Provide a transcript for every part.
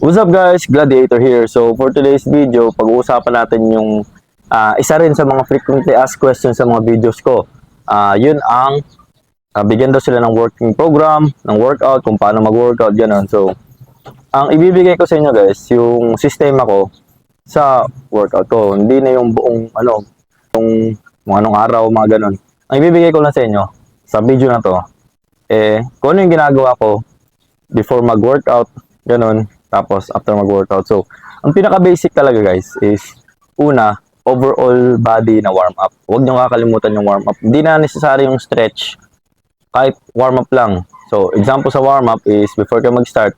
What's up guys? Gladiator here. So for today's video, pag-uusapan natin yung isa rin sa mga frequently asked questions sa mga videos ko. Yun ang bigyan daw sila ng working program, ng workout, kung paano mag-workout, gano'n. So, ang ibibigay ko sa inyo guys, yung sistema ko sa workout ko. Hindi na yung buong yung mga anong araw, mga gano'n. Ang ibibigay ko lang sa inyo, sa video na to, kung ano yung ginagawa ko before mag-workout, gano'n. Tapos after mag-workout. So, ang pinaka-basic talaga guys is una, overall body na warm-up. Huwag nyo kakalimutan yung warm-up. Hindi na necessary yung stretch. Kahit warm-up lang. So, example sa warm-up is before kayo mag-start,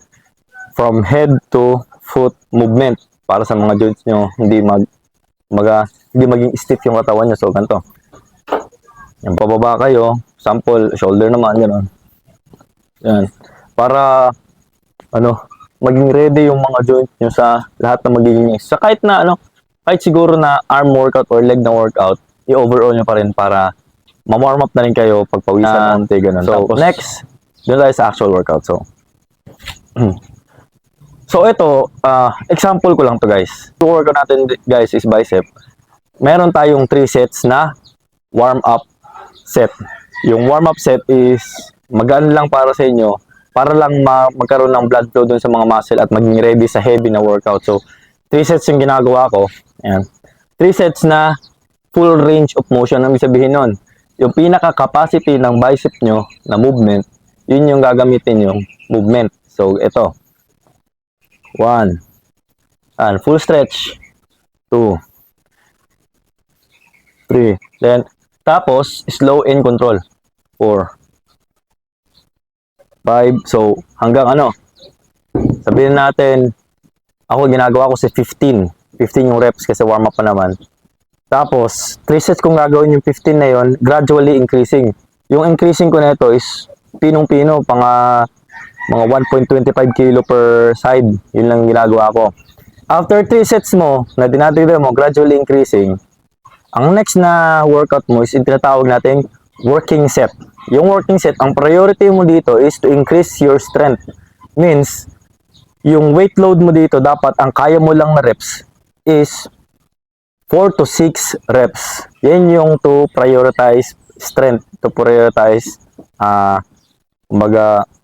from head to foot movement para sa mga joints nyo, hindi maging stiff yung katawan nyo. So, ganito. Yung pababa kayo, sample, shoulder naman, gano'n. Yan. Para, maging ready yung mga joint nyo sa lahat na magiging sa kahit siguro na arm workout or leg na workout, i-overall nyo pa rin para ma-warm up na rin kayo pag pawisan konti, ganun. So, tapos, next, dun tayo sa actual workout. So ito, example ko lang to guys. Yung workout natin guys is bicep. Meron tayong 3 sets na warm up set. Yung warm up set is magaan lang para sa inyo, para lang magkaroon ng blood flow dun sa mga muscle at maging ready sa heavy na workout. So, 3 sets yung ginagawa ko. Ayan. 3 sets na full range of motion. Ang sabihin nun, yung pinaka-capacity ng bicep nyo na movement, yun yung gagamitin yung movement. So, ito. 1. And full stretch. 2. 3. Then, tapos, slow and control. 4. 5. So, hanggang sabihin natin, ako ginagawa ko si 15. 15 yung reps kasi warm up pa naman. Tapos, 3 sets kung gagawin yung 15 na yon, gradually increasing. Yung increasing ko na ito is pinong-pino, mga 1.25 kilo per side. Yun lang ginagawa ko. After 3 sets mo, na dinadagdag mo, gradually increasing, ang next na workout mo is tinatawag natin working set. Yung working set, ang priority mo dito is to increase your strength. Means, yung weight load mo dito, dapat ang kaya mo lang na reps is 4 to 6 reps. Yan yung to prioritize strength, to prioritize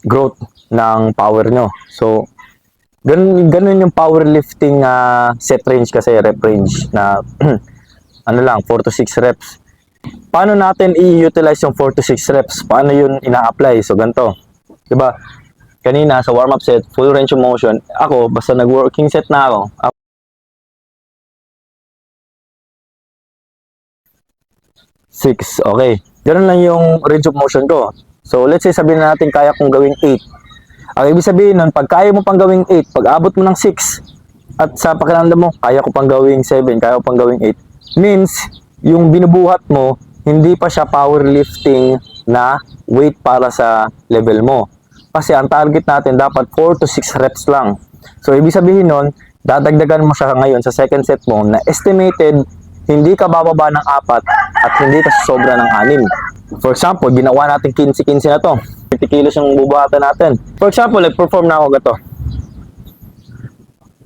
growth ng power nyo. So, ganun yung powerlifting set range kasi, rep range na 4 to 6 reps. Paano natin i-utilize yung 4 to 6 reps? Paano yun ina-apply? So, ganito. Diba? Kanina, sa warm-up set, full range of motion. Ako, basta nag-working set na ako. 6. Okay. Ganun lang yung range of motion ko. So, let's say, sabihin natin kaya kong gawing 8. Ang ibig sabihin nun, pag kaya mo pang gawing 8, pag abot mo ng 6, at sa pakiramdam mo, kaya ko pang gawing 7, kaya ko pang gawing 8, means, yung binubuhat mo, hindi pa siya powerlifting na weight para sa level mo. Kasi ang target natin dapat 4 to 6 reps lang. So, ibig sabihin nun, dadagdagan mo siya ngayon sa second set mo na estimated hindi ka bababa ng 4 at hindi ka sobra ng 6. For example, ginawa natin 15-15 na to. 50 kilos yung bubuhatan natin. For example, nag-perform na ako gato.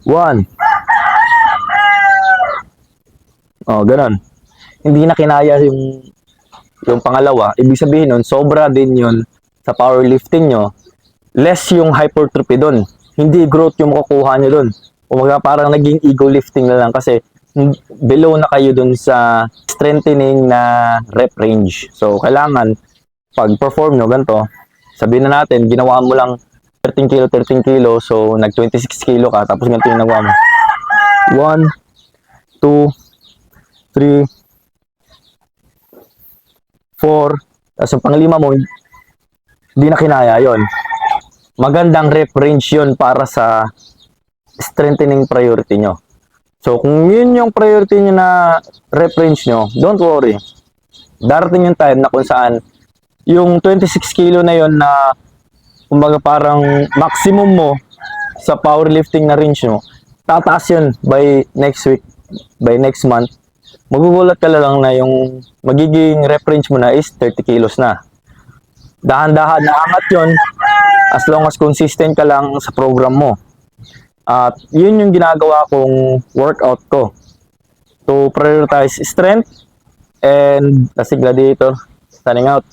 1. Oh, ganun. Hindi na kinaya yung pangalawa. Ibig sabihin nun, sobra din yun sa powerlifting nyo. Less yung hypertrophy dun. Hindi growth yung makukuha nyo dun. Umaga parang naging ego lifting na lang kasi below na kayo dun sa strengthening na rep range. So, kailangan pag perform nyo ganito, sabihin na natin, ginawa mo lang 13 kilo, so nag 26 kilo ka, tapos ganito yung nagawa mo. 1, 2, 3, 4, tapos yung panglima mo, hindi na kinaya yon. Magandang rep range yun para sa strengthening priority nyo. So, kung yun yung priority nyo na rep range nyo, don't worry. Darating yung time na kung saan yung 26 kilo na yon na kumbaga parang maximum mo sa powerlifting na range nyo, tataas yun by next week, by next month. Magugulat ka lang na yung magiging rep range mo na is 30 kilos na. Dahan-dahan na angat yun as long as consistent ka lang sa program mo. At yun yung ginagawa kong workout ko. To prioritize strength and kasi gladiator, standing out.